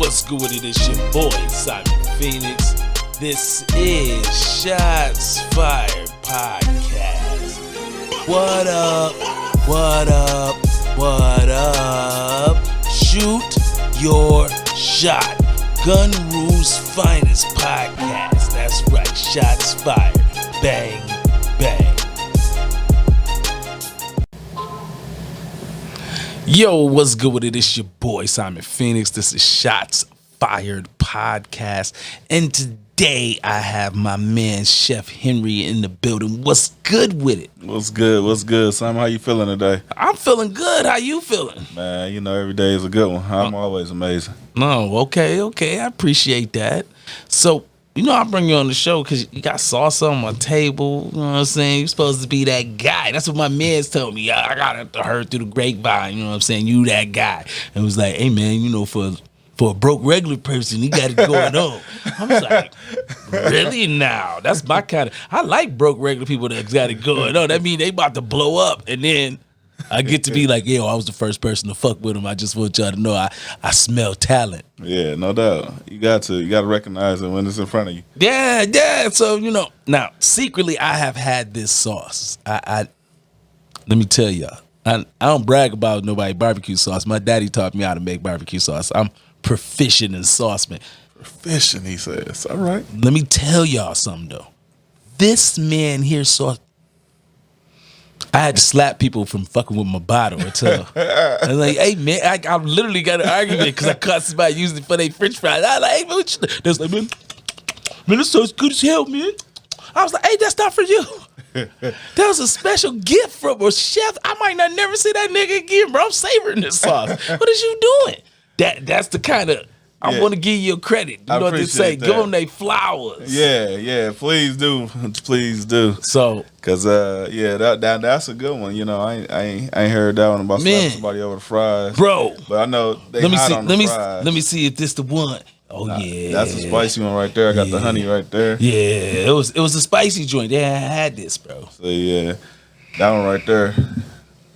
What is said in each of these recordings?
what's good with it? It's your boy, Simon Phoenix. This is Shots Fired Podcast. What up? What up? What up? Shoot your shot. Gun Rules Finest Podcast. That's right, Shots Fired. Bang, bang. Yo, what's good with it? It's your boy, Simon Phoenix. This is Shots Fired Podcast. And today I have my man, Chef Henry, in the building. What's good with it? What's good? What's good, Simon? How you feeling today? I'm feeling good. How you feeling? Man, you know, every day is a good one. I'm always amazing. No, okay. I appreciate that. So, you know, I bring you on the show because you got salsa on my table. You know what I'm saying? You're supposed to be that guy. That's what my man's told me. I got to heard through the grapevine. You know what I'm saying? You that guy. And it was like, hey, man, you know, for a broke regular person, he got it going on. I was like, really now? That's my kind of. I like broke regular people that got it going on. That means they about to blow up, and then I get to be like, yo, I was the first person to fuck with him. I just want y'all to know I smell talent. Yeah, no doubt. You got to recognize it when it's in front of you. Yeah. So, you know, now secretly I have had this sauce. I let me tell y'all. I don't brag about nobody barbecue sauce. My daddy taught me how to make barbecue sauce. I'm proficient in sauce, man. Proficient, he says. All right. Let me tell y'all something though. This man here sauce. I had to slap people from fucking with my bottle or tell. I'm like, hey man, I literally got an argument because I caught somebody using it for their French fries. I was like, hey man, what you they was like, man, this sauce good as hell, man. I was like, hey, that's not for you. That was a special gift from a chef. I might not never see that nigga again, bro. I'm savoring this sauce. What is you doing? That's the kind of I want to give you credit. You know what they say? Give them their flowers. Yeah. Please do. So, cause that's a good one. You know, I ain't heard that one about slapping somebody over the fries, bro. But I know they hot on the fries. Let me see if this the one. Oh yeah, that's a spicy one right there. I got the honey right there. Yeah, it was a spicy joint. Yeah, I had this, bro. So yeah, that one right there.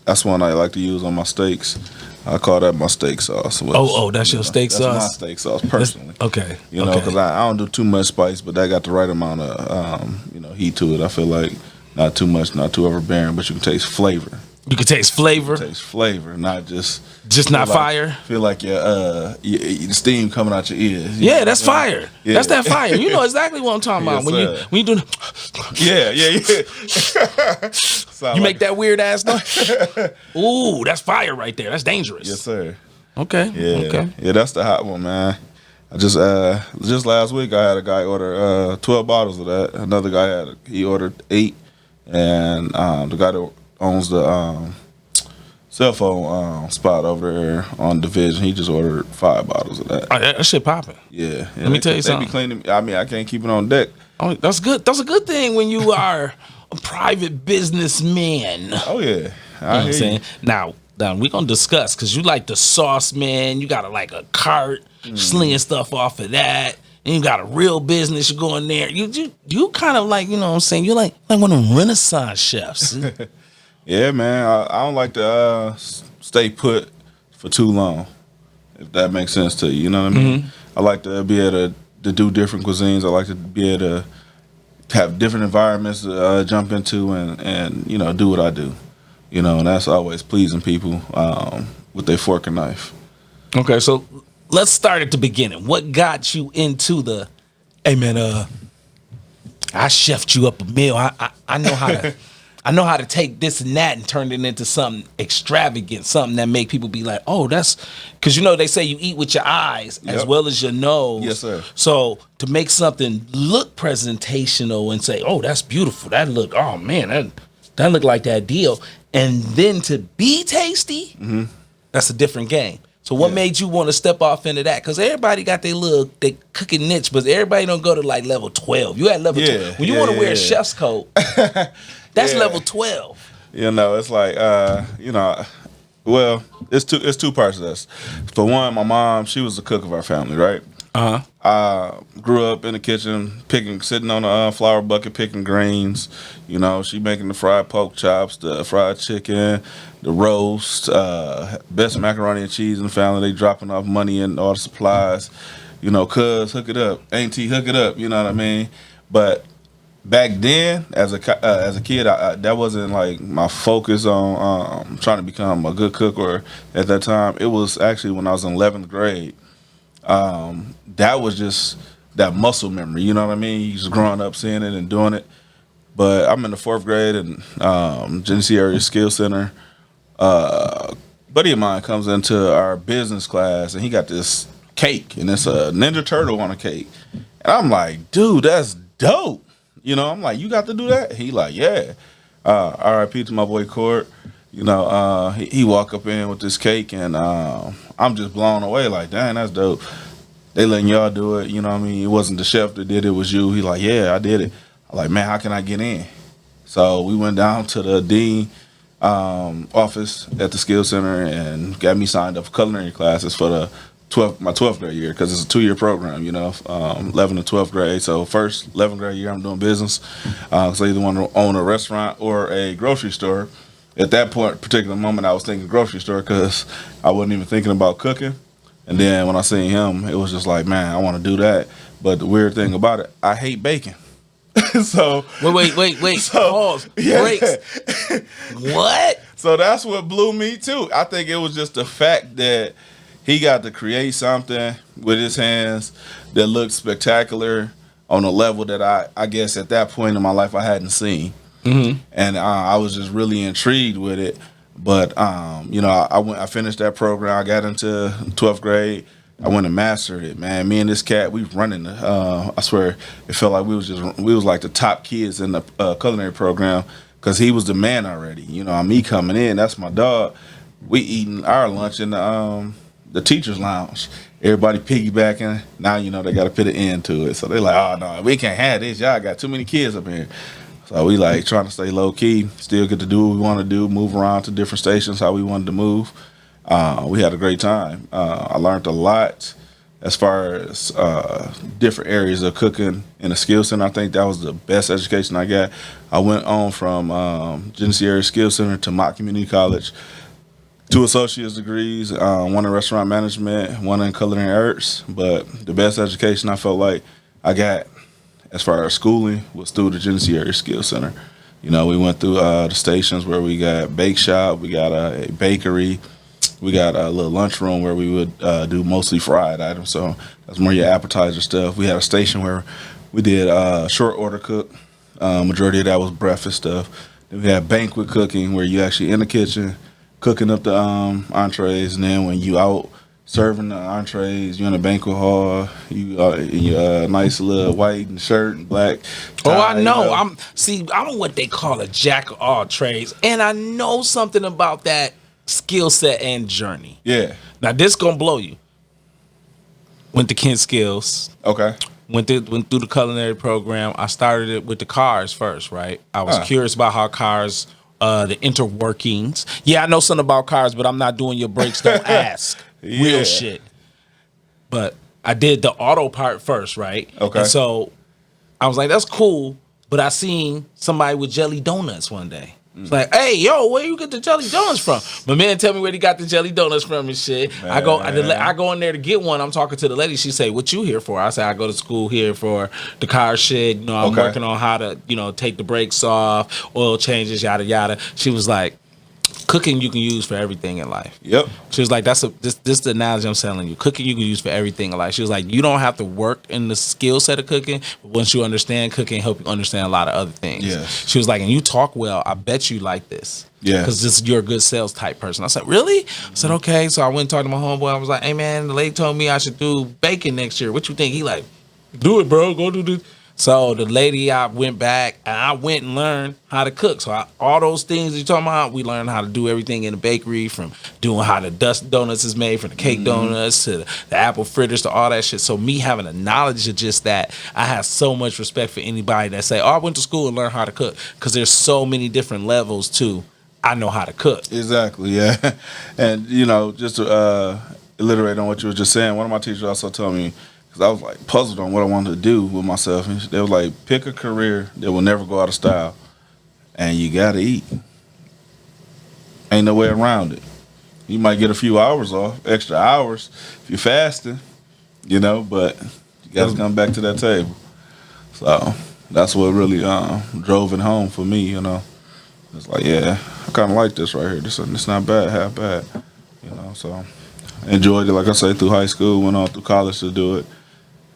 That's one I like to use on my steaks. I call that my steak sauce. Which, that's your steak sauce? That's my steak sauce, personally. Okay. You know, because I don't do too much spice, but that got the right amount of, heat to it. I feel like not too much, not too overbearing, but you can taste flavor. You can taste flavor? Taste flavor, not just... Just not fire? Feel like your steam coming out your ears. Yeah, that's fire. Yeah. That's that fire. You know exactly what I'm talking about. When you do... Yeah. You make that weird ass noise? Ooh, that's fire right there. That's dangerous. Yes, sir. Okay. Yeah. Okay. Yeah, that's the hot one, man. I just last week I had a guy order 12 bottles of that. Another guy he ordered 8, and the guy that owns the cell phone spot over there on Division, he just ordered 5 bottles of that. Oh, that shit popping. Yeah. Let me tell you something. They be cleaning. I mean, I can't keep it on deck. Oh, that's good. That's a good thing when you are a private businessman. Oh yeah, You know what I'm saying? Now we're gonna discuss because you like the sauce, man. You got like a cart slinging stuff off of that. And you got a real business, you go in there. You kind of like, you know what I'm saying? You're like one of them Renaissance chefs. Yeah, man. I don't like to stay put for too long, if that makes sense to you. You know what I mean? Mm-hmm. I like to be able to do different cuisines. I like to be able to have different environments to jump into and do what I do. You know, and that's always pleasing people with their fork and knife. Okay, so let's start at the beginning. What got you into the, hey man, I chefed you up a meal. I know how to I know how to take this and that and turn it into something extravagant, something that make people be like, oh, that's because they say you eat with your eyes as well as your nose. Yes, sir. So to make something look presentational and say, oh, that's beautiful. That look, oh man, that look like that deal. And then to be tasty, that's a different game. So what made you want to step off into that? Because everybody got their cooking niche, but everybody don't go to like level 12. You at level 12. When you want to wear a chef's coat, that's level 12. It's like, well, it's two parts of this. For one, my mom, she was the cook of our family, right? Grew up in the kitchen, sitting on a flour bucket, picking greens. You know, she making the fried pork chops, the fried chicken, the roast, best macaroni and cheese in the family. They dropping off money and all the supplies. You know, cuz hook it up, auntie hook it up. You know what I mean? But back then, as a kid, that wasn't like my focus on trying to become a good cook. Or at that time, it was actually when I was in 11th grade. That was just that muscle memory. You know what I mean? You just growing up seeing it and doing it. But I'm in the 4th grade and Genesee Area Skill Center. Buddy of mine comes into our business class and he got this cake and it's a Ninja Turtle on a cake. And I'm like, dude, that's dope. You know, I'm like, you got to do that? He like, yeah. R.I.P. to my boy Court. You know, he walk up in with this cake and I'm just blown away. Like, dang, that's dope. They letting y'all do it. You know what I mean? It wasn't the chef that did it. It was you. He like, yeah, I did it. I'm like, man, how can I get in? So we went down to the dean office at the skill center and got me signed up for culinary classes for my 12th grade year, because it's a 2-year program, you know, 11th to 12th grade. So first 11th grade year, I'm doing business. So either want to own a restaurant or a grocery store. At that particular moment, I was thinking grocery store because I wasn't even thinking about cooking. And then when I seen him, it was just like, man, I want to do that. But the weird thing about it, I hate bacon. So wait. So, Pause. yeah. Breaks. What? So that's what blew me too. I think it was just the fact that he got to create something with his hands that looked spectacular on a level that I guess at that point in my life I hadn't seen. Mm-hmm. And I was just really intrigued with it. But you know, I finished that program. I got into 12th grade. I went and mastered it, man. Me and this cat, we running. I swear, it felt like we was like the top kids in the culinary program because he was the man already. You know, me coming in, that's my dog. We eating our lunch in the teachers' lounge. Everybody piggybacking. Now you know they got to put an end to it. So they like, oh no, we can't have this. Y'all got too many kids up here. So we like trying to stay low key, still get to do what we want to do, move around to different stations how we wanted to move. We had a great time. I learned a lot as far as different areas of cooking in the skill center. I think that was the best education I got. I went on from Genesee Area Skill Center to Mott Community College, 2 associate's degrees, one in restaurant management, one in culinary arts. But the best education I felt like I got as far as schooling was through the Genesee Area Skill Center. You know, we went through the stations where we got bake shop, we got a bakery, we got a little lunchroom where we would do mostly fried items. So that's more your appetizer stuff. We had a station where we did short order cook. Majority of that was breakfast stuff. Then we had banquet cooking where you actually in the kitchen cooking up the entrees, and then when you out serving the entrees, you in a banquet hall, you in your nice little white and shirt and black tie. Oh, I know. You know? I'm what they call a jack of all trades, and I know something about that skill set and journey. Yeah. Now this gonna blow you. Went to Kent Skills. Okay. Went through the culinary program. I started it with the cars first, right? I was curious about how cars, the interworkings. Yeah, I know something about cars, but I'm not doing your brakes. Don't ask. Yeah. Real shit. But I did the auto part first, right? Okay. And so I was like, that's cool. But I seen somebody with jelly donuts one day. It's like, hey, yo, where you get the jelly donuts from? My man tell me where he got the jelly donuts from and shit. Man. I go in there to get one. I'm talking to the lady. She say, what you here for? I say, I go to school here for the car shit. You know, I'm working on how to, you know, take the brakes off, oil changes, yada, yada. She was like, cooking you can use for everything in life. Yep. She was like, this is the analogy I'm telling you. Cooking you can use for everything in life. She was like, you don't have to work in the skill set of cooking, but once you understand cooking, help you understand a lot of other things. Yeah. She was like, and you talk well, I bet you like this. Yeah. Because you're a good sales type person. I said, really? I said, okay. So I went and talked to my homeboy. I was like, hey man, the lady told me I should do bacon next year. What you think? He like, do it, bro. Go do this. So the lady, I went back and I went and learned how to cook. So all those things you're talking about, we learned how to do everything in the bakery, from doing how the dust donuts is made, from the cake donuts to the apple fritters to all that shit. So me having a knowledge of just that, I have so much respect for anybody that say, oh, I went to school and learned how to cook, because there's so many different levels to I know how to cook. Exactly, yeah. And, you know, just to iterate on what you were just saying, one of my teachers also told me, because I was like puzzled on what I wanted to do with myself. And they was like, pick a career that will never go out of style, and you gotta eat. Ain't no way around it. You might get a few hours off, extra hours if you're fasting, but you gotta come back to that table. So that's what really drove it home for me. It's like, yeah, I kind of like this right here. This not bad, half bad. So I enjoyed it. Like I say, through high school, went on through college to do it,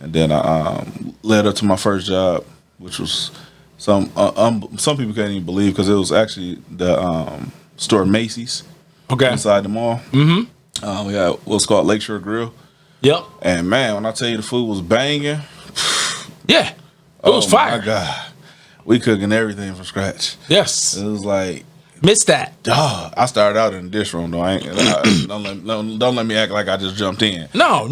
and then I led up to my first job, which was some people can't even believe because it was actually the store Macy's. Okay. Inside the mall. Mm-hmm. We had what's called Lakeshore Grill. Yep. And man, when I tell you the food was banging, yeah, it was fire. Oh my God, we cooking everything from scratch. Yes. It was like missed that. I started out in the dish room though. Don't let me act like I just jumped in. No.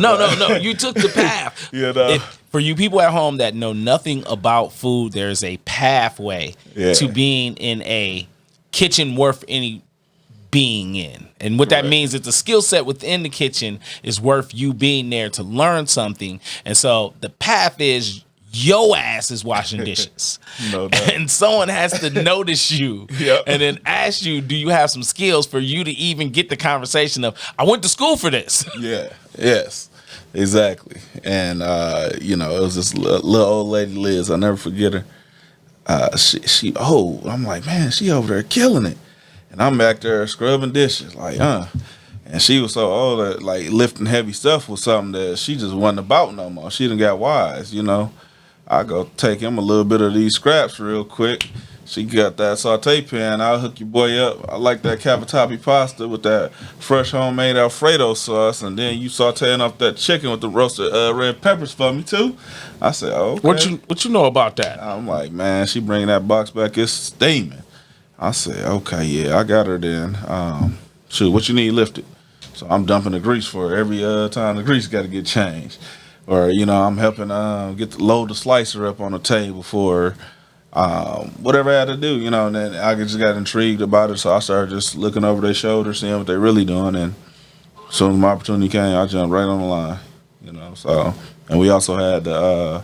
You took the path. For you people at home that know nothing about food, there's a pathway to being in a kitchen worth any being in. And what that means is the skill set within the kitchen is worth you being there to learn something. And so the path is your ass is washing dishes. No doubt. And someone has to notice you and then ask you, do you have some skills for you to even get the conversation of, I went to school for this. Yeah. Yes. Exactly. And it was this little old lady Liz. I'll never forget her. She old. I'm like, man, she over there killing it. And I'm back there scrubbing dishes, like, And she was so old that, like, lifting heavy stuff was something that she just wasn't about no more. She done got wise, I go take him a little bit of these scraps real quick. She got that saute pan. I'll hook your boy up. I like that cavatappi pasta with that fresh homemade Alfredo sauce. And then you sauteing up that chicken with the roasted red peppers for me, too. I said, oh, okay. What you know about that? I'm like, man, she bringing that box back. It's steaming. I said, okay, yeah, I got her then. Shoot, what you need lifted? So I'm dumping the grease for her. Every time the grease got to get changed. Or, I'm helping load the slicer up on the table for whatever I had to do, and then I just got intrigued about it. So I started just looking over their shoulders, seeing what they're really doing. And as soon as my opportunity came, I jumped right on the line, So, and we also had the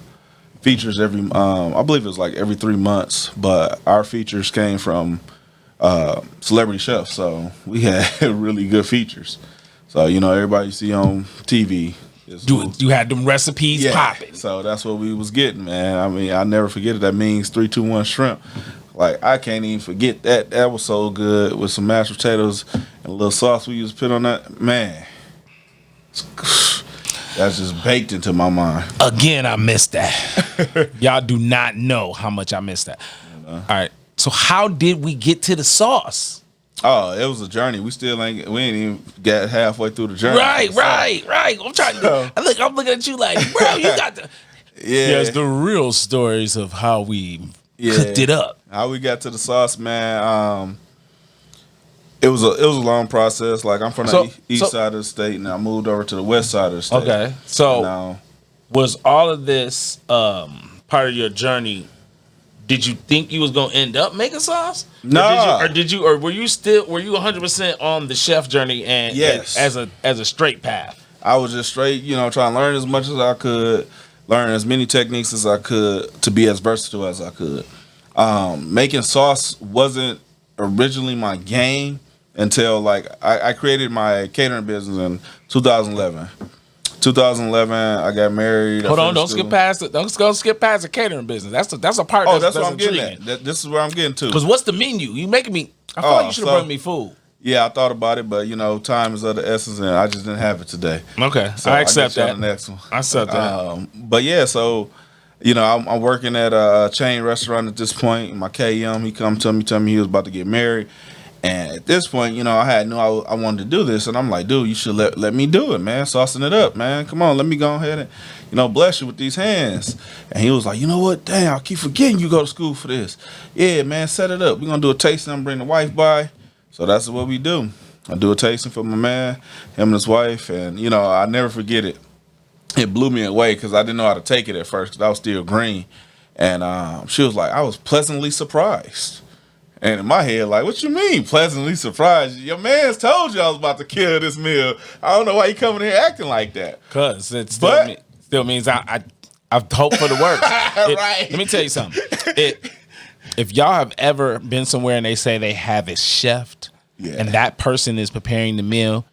features every I believe it was like every 3 months, but our features came from celebrity chefs, so we had really good features. So everybody you see on TV you had them recipes popping. So that's what we was getting, man. I mean, I never forget it. That means 3-2-1 shrimp. Like, I can't even forget that. That was so good with some mashed potatoes and a little sauce we used to put on that. Man, that's just baked into my mind. Again, I missed that. Y'all do not know how much I missed that. All right. So how did we get to the sauce? Oh, it was a journey. We ain't even got halfway through the journey. Right. I'm trying to. I'm looking at you like, bro, you got the. Yeah, it's the real stories of how we cooked it up. How we got to the sauce, man. It was a long process. Like, I'm from the east side of the state, and I moved over to the west side of the state. Okay, so was all of this part of your journey? Did you think you was gonna end up making sauce? No. Or were you 100% on the chef journey and as a straight path? I was just straight, trying to learn as much as I could, learn as many techniques as I could to be as versatile as I could. Making sauce wasn't originally my game until like I created my catering business in 2011. 2011, I got married. Hold on, don't skip past the catering business. That's a part. That's what I'm getting at. This is where I'm getting to. Because what's the menu? You making me? I feel like you should have brought me food. Yeah, I thought about it, but time is of the essence, and I just didn't have it today. Okay, so I accept that. The next one. I accept that. But yeah, so I'm working at a chain restaurant at this point. My KM, he come to me, tell me he was about to get married. And at this point, I knew I wanted to do this, and I'm like, dude, you should let me do it, man. Saucing it up, man. Come on, let me go ahead and, bless you with these hands. And he was like, you know what? Dang, I keep forgetting you go to school for this. Yeah, man, set it up. We're going to do a tasting. I'm going to bring the wife by. So that's what we do. I do a tasting for my man, him and his wife, and, I never forget it. It blew me away because I didn't know how to take it at first because I was still green. And she was like, I was pleasantly surprised. And in my head, like, what you mean, pleasantly surprised? Your man's told you I was about to kill this meal. I don't know why you coming here acting like that. Cause it's still means I hope for the worst. Right. Let me tell you something. If y'all have ever been somewhere and they say they have it chefed, and that person is preparing the meal,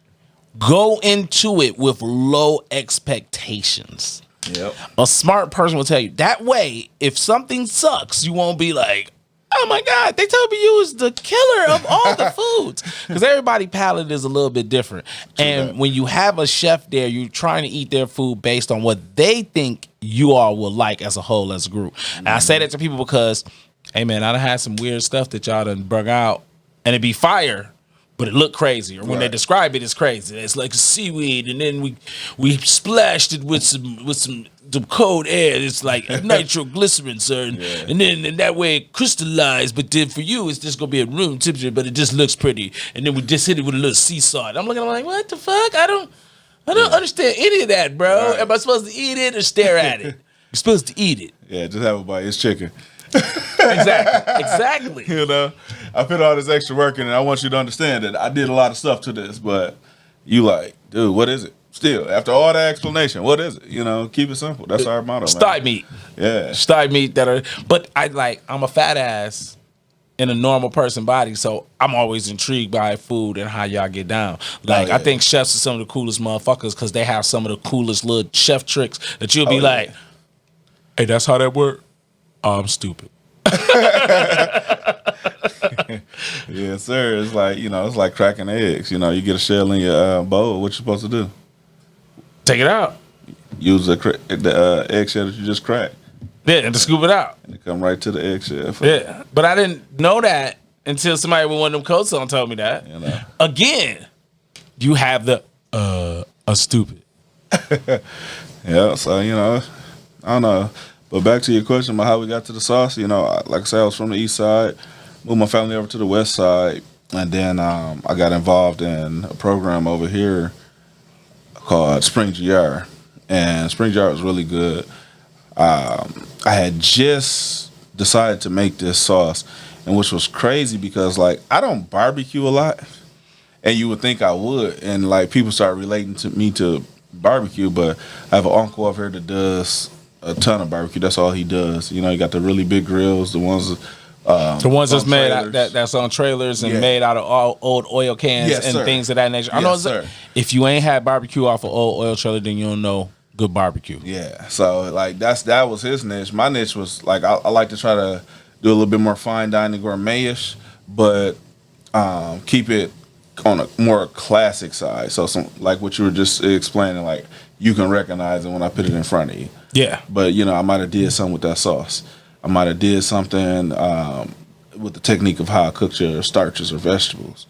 go into it with low expectations. Yep. A smart person will tell you. That way, if something sucks, you won't be like, oh my God, they told me you was the killer of all the foods. Because everybody's palate is a little bit different. And when you have a chef there, you're trying to eat their food based on what they think you all will like as a whole, as a group. And I say that to people because, hey man, I done had some weird stuff that y'all done brung out, and it be fire, but it looked crazy. Or when they describe it, it's crazy. It's like seaweed, and then we splashed it with some cold air. It's like nitroglycerin, sir. And then that way it crystallized. But then for you, it's just gonna be at room temperature, but it just looks pretty. And then we just hit it with a little sea salt. I'm looking, I'm like, what the fuck? I don't understand any of that, bro. Am I supposed to eat it or stare at it? You're supposed to eat it. Yeah, just have a bite. It's chicken. Exactly. You know, I put all this extra work in, and I want you to understand that I did a lot of stuff to this, but you like, dude, what is it? Still, after all that explanation, what is it? You know, keep it simple. That's our motto, man. Thigh meat. Yeah. Thigh meat but I'm a fat ass in a normal person body, so I'm always intrigued by food and how y'all get down. I think chefs are some of the coolest motherfuckers because they have some of the coolest little chef tricks that you'll be like, hey, that's how that work? Oh, I'm stupid. Yes, sir. It's like, it's like cracking eggs. You know, you get a shell in your bowl. What you supposed to do? Take it out. Use the eggshell that you just cracked. Yeah, and to scoop it out. And it come right to the eggshell. Yeah, but I didn't know that until somebody with one of them coats on told me that. You know. Again, you have the stupid. Yeah, so, I don't know. But back to your question about how we got to the sauce, like I said, I was from the east side, moved my family over to the west side, and then I got involved in a program over here called Spring GR. And Spring GR was really good. I had just decided to make this sauce, and which was crazy because, I don't barbecue a lot, and you would think I would. And, people start relating to me to barbecue, but I have an uncle over here that does a ton of barbecue. That's all he does. You got the really big grills, the ones that's made out, that's on trailers and made out of all old oil cans and things of that nature. I know if you ain't had barbecue off an old oil trailer, then you don't know good barbecue. Yeah. So that was his niche. My niche was I like to try to do a little bit more fine dining gourmet-ish, but keep it on a more classic side. So some what you were just explaining, you can recognize it when I put it in front of you. Yeah. But, I might have did something with that sauce. I might have did something with the technique of how I cooked your starches or vegetables.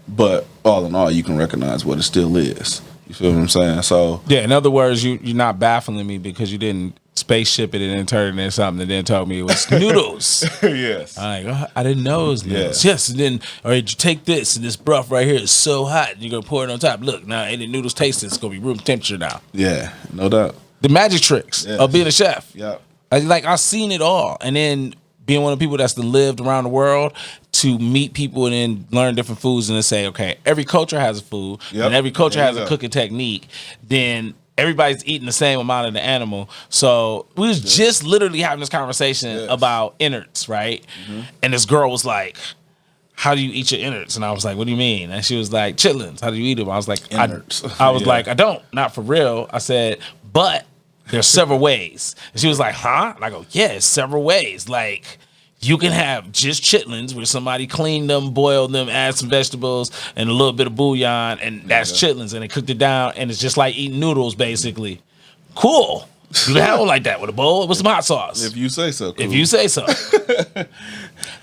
But all in all, you can recognize what it still is. You feel what I'm saying? So yeah, in other words, you're not baffling me because you didn't spaceship it and then turn it into something and then told me it was noodles. Yes. I'm like, I didn't know it was noodles. Yes, and then, all right, you take this, and this broth right here is so hot, and you're going to pour it on top. Look, now, any noodles taste it's going to be room temperature now. Yeah, no doubt. The magic tricks of being a chef. Yeah. I've seen it all. And then being one of the people that's lived around the world to meet people and then learn different foods and then say, okay, every culture has a food and every culture has a cooking technique. Then everybody's eating the same amount of the animal. So we was just literally having this conversation about innards, right? Mm-hmm. And this girl was like, how do you eat your innards? And I was like, what do you mean? And she was like, chitlins. How do you eat them? I was like, innards. I was like, I don't, not for real. I said, but there's several ways. And she was like, huh? And I go, yeah, it's several ways. You can have just chitlins where somebody cleaned them, boiled them, add some vegetables and a little bit of bouillon, and that's chitlins. And they cooked it down, and it's just like eating noodles, basically. Cool. You can have one like that with a bowl with some hot sauce. If you say so. Cool. If you say so.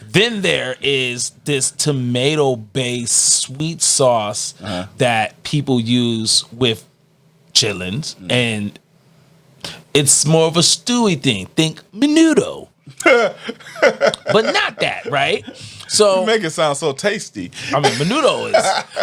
Then there is this tomato-based sweet sauce that people use with chitlins, and it's more of a stewy thing. Think menudo. But not that, right? So you make it sound so tasty. I mean, menudo is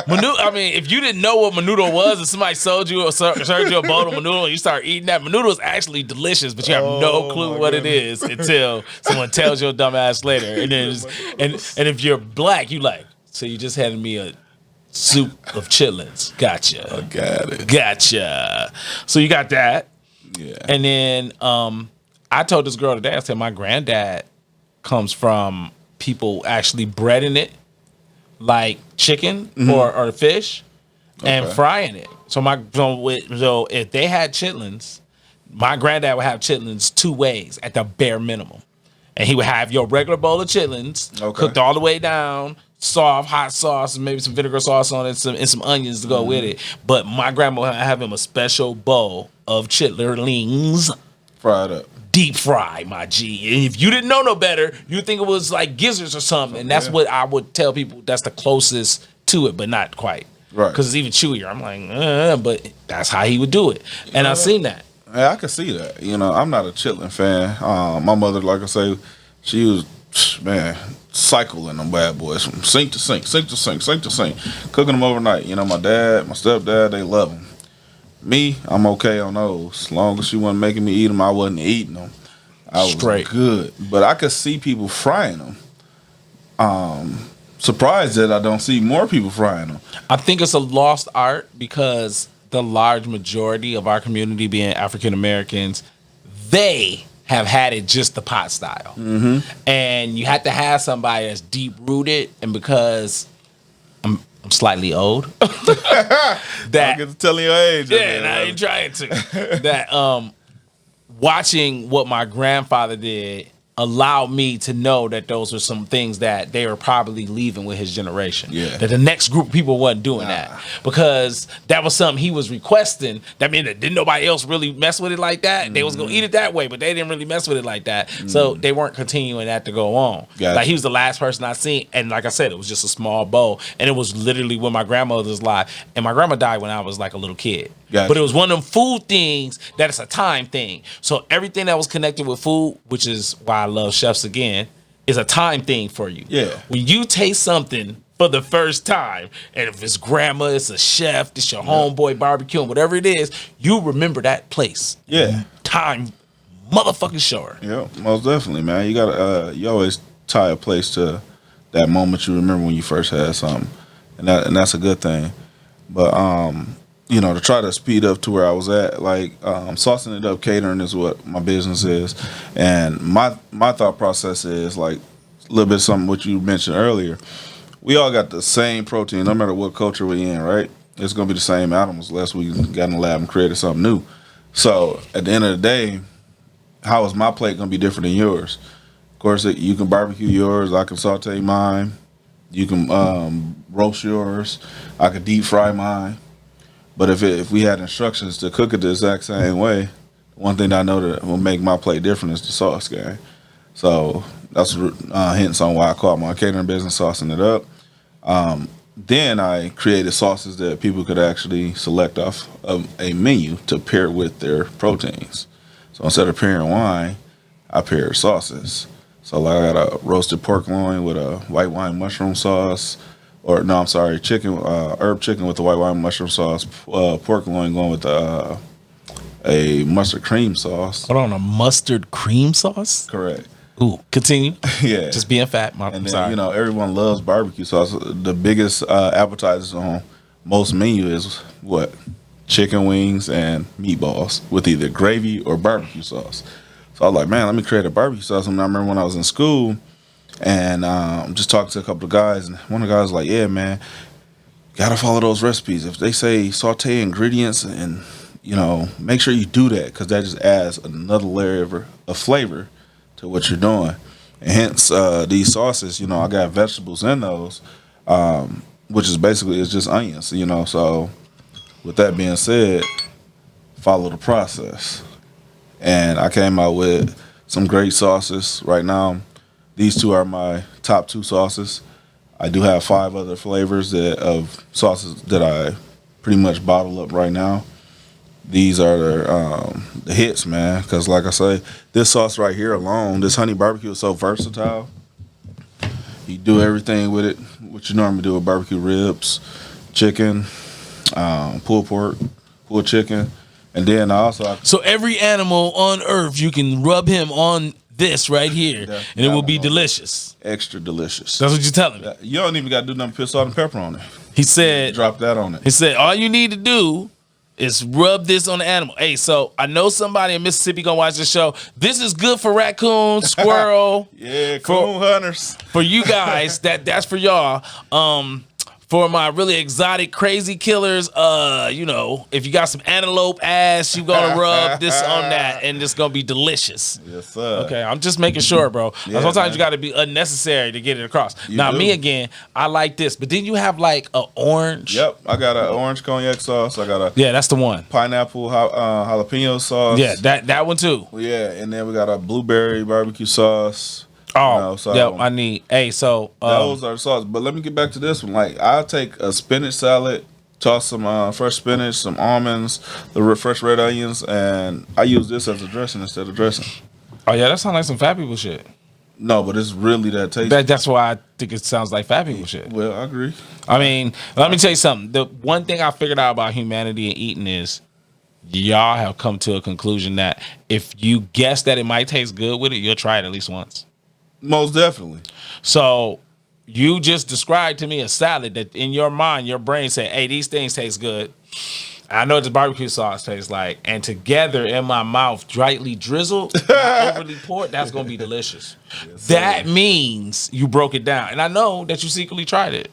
menudo. I mean, if you didn't know what menudo was, and somebody sold you or served you a bowl of menudo, and you start eating that, menudo is actually delicious, but you have no clue what it is until someone tells your dumb ass later. And then, and if you're black, you like, so you just handed me a soup of chitlins. Gotcha. I got it. Gotcha. So you got that. Yeah. And then I told this girl today, I said my granddad comes from people actually breading it like chicken or fish and Okay. frying it. So if they had chitlins, my granddad would have chitlins 2 ways at the bare minimum. And he would have your regular bowl of chitlins cooked all the way down, soft, hot sauce, and maybe some vinegar sauce on it, and some onions to go with it. But my grandma would have him a special bowl of chitlins, Fried up. deep fry, my G. And if you didn't know no better, you'd think it was like gizzards or something. And that's what I would tell people. That's the closest to it, but not quite. Right. Because it's even chewier. I'm like, but that's how he would do it. And I've seen that. Yeah, I can see that. You know, I'm not a chitlin fan. My mother, like I say, she was, man, cycling them bad boys from sink to sink, sink to sink, sink to sink, cooking them overnight. You know, my dad, my stepdad, they love them. Me, I'm okay on those. As long as she wasn't making me eat them, I wasn't eating them. I was good. But I could see people frying them. Surprised that I don't see more people frying them. I think it's a lost art because the large majority of our community being African Americans, they have had it just the pot style. And you have to have somebody that's deep rooted, and because I'm slightly old, I get to tell your age. Yeah, and I ain't trying to. That watching what my grandfather did allowed me to know that those were some things that they were probably leaving with his generation. Yeah. That the next group of people wasn't doing that. Because that was something he was requesting. That meant that didn't nobody else really mess with it like that. They was gonna eat it that way, but they didn't really mess with it like that. So they weren't continuing that to go on. Gotcha. Like he was the last person I seen, and like I said, it was just a small bowl. And it was literally when my grandmother was alive. And my grandma died when I was like a little kid. Gotcha. But it was one of them food things that it's a time thing. So everything that was connected with food, which is why I love chefs again, is a time thing for you. Yeah. When you taste something for the first time, and if it's grandma, it's a chef, it's your homeboy barbecue, whatever it is, you remember that place. Yeah. Time motherfucking sure. Yeah, most definitely, man. You gotta you always tie a place to that moment you remember when you first had something. And that's a good thing. But you know, to try to speed up to where I was at, like saucing it up catering is what my business is. And my thought process is like a little bit something what you mentioned earlier. We all got the same protein, no matter what culture we in, right? It's gonna be the same animals unless we got in the lab and created something new. So at the end of the day, how is my plate gonna be different than yours? Of course, you can barbecue yours, I can saute mine, you can roast yours, I could deep fry mine. But if we had instructions to cook it the exact same way, one thing that I know that will make my plate different is the sauce game. So that's hints on why I call my catering business saucing it up. Then I created sauces that people could actually select off of a menu to pair with their proteins. So instead of pairing wine, I paired sauces. So like I got a roasted pork loin with a white wine mushroom sauce. Or no, I'm sorry, chicken, herb chicken with the white wine mushroom sauce. Pork loin going with a mustard cream sauce. Hold on, a mustard cream sauce? Correct. Ooh, continue. Yeah. Just being fat. And then, you know, everyone loves barbecue sauce. The biggest appetizers on most menu is what? Chicken wings and meatballs with either gravy or barbecue sauce. So I was like, man, let me create a barbecue sauce. And I remember when I was in school, and just talking to a couple of guys, and one of the guys was like, yeah, man, gotta follow those recipes. If they say saute ingredients, and you know, make sure you do that, because that just adds another layer of flavor to what you're doing. And hence these sauces, you know, I got vegetables in those, which is basically, it's just onions, you know. So with that being said, follow the process. And I came out with some great sauces. Right now, these two are my top 2 sauces. I do have 5 other flavors of sauces that I pretty much bottle up right now. These are the hits, man, because like I say, this sauce right here alone, this honey barbecue is so versatile. You do everything with it, what you normally do with barbecue ribs, chicken, pulled pork, pulled chicken, and then So every animal on earth, you can rub him on this right here, and it will be delicious. Extra delicious. That's what you're telling me. You don't even got to do nothing, put salt and pepper on it. He said, drop that on it. He said, all you need to do is rub this on the animal. Hey, so I know somebody in Mississippi gonna watch this show. This is good for raccoon, squirrel. Yeah, coon hunters. For you guys, that's for y'all. For my really exotic crazy killers, if you got some antelope ass, you gonna rub this on that, and it's gonna be delicious. Yes, sir. Okay, I'm just making sure, bro. Yeah, Sometimes man. you got to be unnecessary to get it across. Now, do. me again, I like this, but then you have like an orange. Yep, I got an orange cognac sauce. I got a that's the one. pineapple jalapeno sauce. Yeah, that one too. Yeah, and then we got a blueberry barbecue sauce. Oh, I need. Hey, so those are the sauce. But let me get back to this one. Like, I'll take a spinach salad, toss some fresh spinach, some almonds, the fresh red onions, and I use this as a dressing instead of dressing. Oh yeah, that sounds like some fat people shit. No, but it's really that tasty. That's why I think it sounds like fat people shit. Well, I agree. I mean, let me tell you something. The one thing I figured out about humanity and eating is y'all have come to a conclusion that if you guess that it might taste good with it, you'll try it at least once. Most definitely. So you just described to me a salad that in your mind, your brain said, hey, these things taste good. I know what the barbecue sauce tastes like. And together in my mouth, lightly drizzled, not overly poured, that's going to be delicious. Yes, that means you broke it down. And I know that you secretly tried it.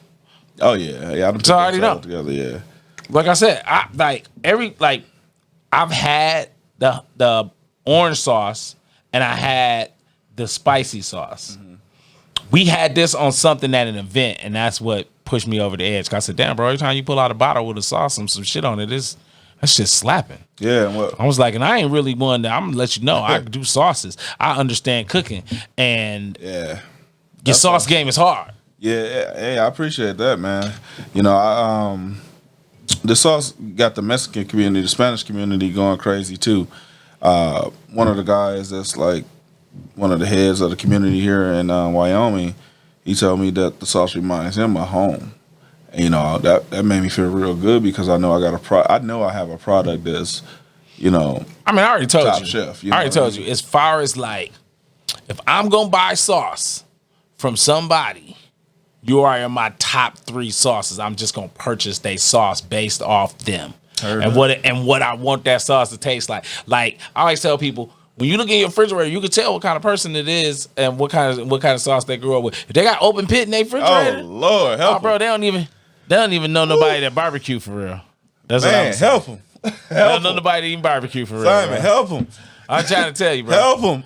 Oh, yeah. Yeah, I already know. Together, yeah. Like I said, I've had the orange sauce and I had the spicy sauce. Mm-hmm. We had this on something at an event, and that's what pushed me over the edge. Cause I said, damn, bro, every time you pull out a bottle with a sauce and some shit on it, that's just slapping. Yeah. Well, I was like, and I ain't really one that I'm gonna let you know I can do sauces. I understand cooking, and your sauce game is hard. Yeah, hey, I appreciate that, man. You know, the sauce got the Mexican community, the Spanish community going crazy too. One of the guys that's like one of the heads of the community here in Wyoming, he told me that the sauce reminds him of home. And, you know, that made me feel real good because I know I know I have a product that's, you know, I mean, I already told top you. chef. I already told you. As far as like, if I'm gonna buy sauce from somebody, you are in my top 3 sauces. I'm just gonna purchase their sauce based off them and what I want that sauce to taste like. Like I always tell people, when you look in your refrigerator, you can tell what kind of person it is and what kind of sauce they grew up with. If they got open pit in their refrigerator, oh Lord, help bro, they don't even know nobody that barbecue for real. That's what I'm saying. Help them. They don't know nobody that even barbecue for real. Simon, bro. help them. I'm trying to tell you, bro. Help them.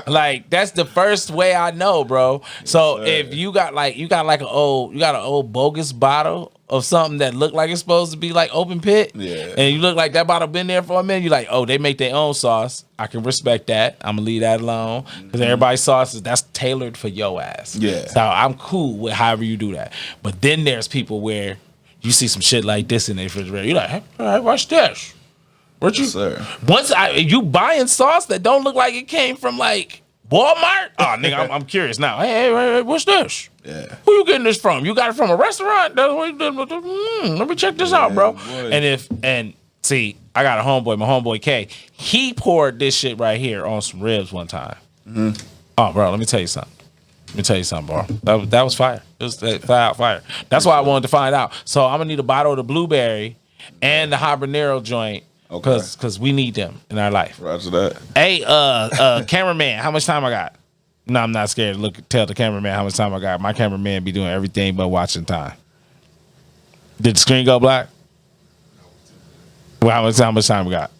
Like that's the first way I know, bro. So if you got an old bogus bottle of something that looked like it's supposed to be like open pit, and you look like that bottle been there for a minute, you're like, oh, they make their own sauce. I can respect that. I'm gonna leave that alone because everybody's sauce that's tailored for your ass. Yeah. So I'm cool with however you do that. But then there's people where you see some shit like this in their refrigerator. You're like, hey, all right, watch this. Where'd you? Yes, you buying sauce that don't look like it came from like Walmart? Oh, nigga, I'm curious now. Hey, what's this? Yeah. Who you getting this from? You got it from a restaurant? That's what you did. Let me check this out, bro. Boy. And see, I got a homeboy, my homeboy K. He poured this shit right here on some ribs one time. Mm-hmm. Oh, bro, let me tell you something. Bro. That was fire. It was fire. That's why I wanted to find out. So I'm gonna need a bottle of the blueberry and the habanero joint. Because we need them in our life. Roger that. Hey, cameraman, how much time I got? No, I'm not scared. Tell the cameraman how much time I got. My cameraman be doing everything but watching time. Did the screen go black? Well, how much time we got?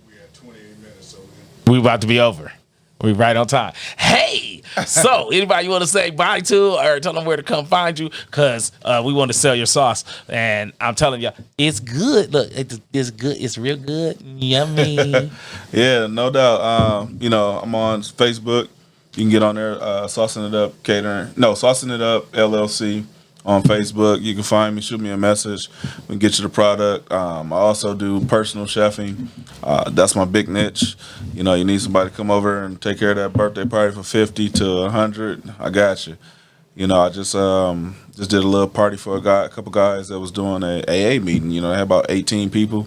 We got 28 minutes, so we about to be over. We right on time. Hey, so anybody you want to say bye to or tell them where to come find you? Because we want to sell your sauce. And I'm telling you, it's good. Look, it's good. It's real good. Yummy. Yeah, no doubt. You know, I'm on Facebook. You can get on there, Saucing It Up Catering. No, Saucing It Up LLC on Facebook. You can find me, shoot me a message. We can get you the product. I also do personal chefing. That's my big niche. You know, you need somebody to come over and take care of that birthday party for 50 to 100. I got you. You know, I just did a little party for a couple guys that was doing a AA meeting. You know, they had about 18 people.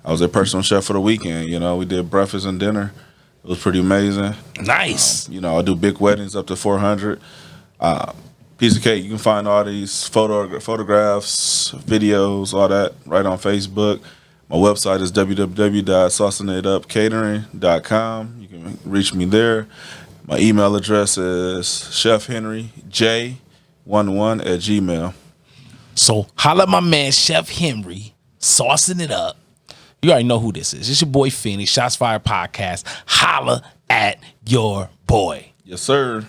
I was their personal chef for the weekend. You know, we did breakfast and dinner. It was pretty amazing. Nice. You know, I do big weddings up to 400. piece of cake. You can find all these photographs, videos, all that right on Facebook. My website is www.saucinitupcatering.com. You can reach me there. My email address is chefhenryj11@gmail. So holla at my man Chef Henry, saucing it up. You already know who this is. It's your boy Phoenix, Shots Fired Podcast. Holla at your boy. Yes, sir.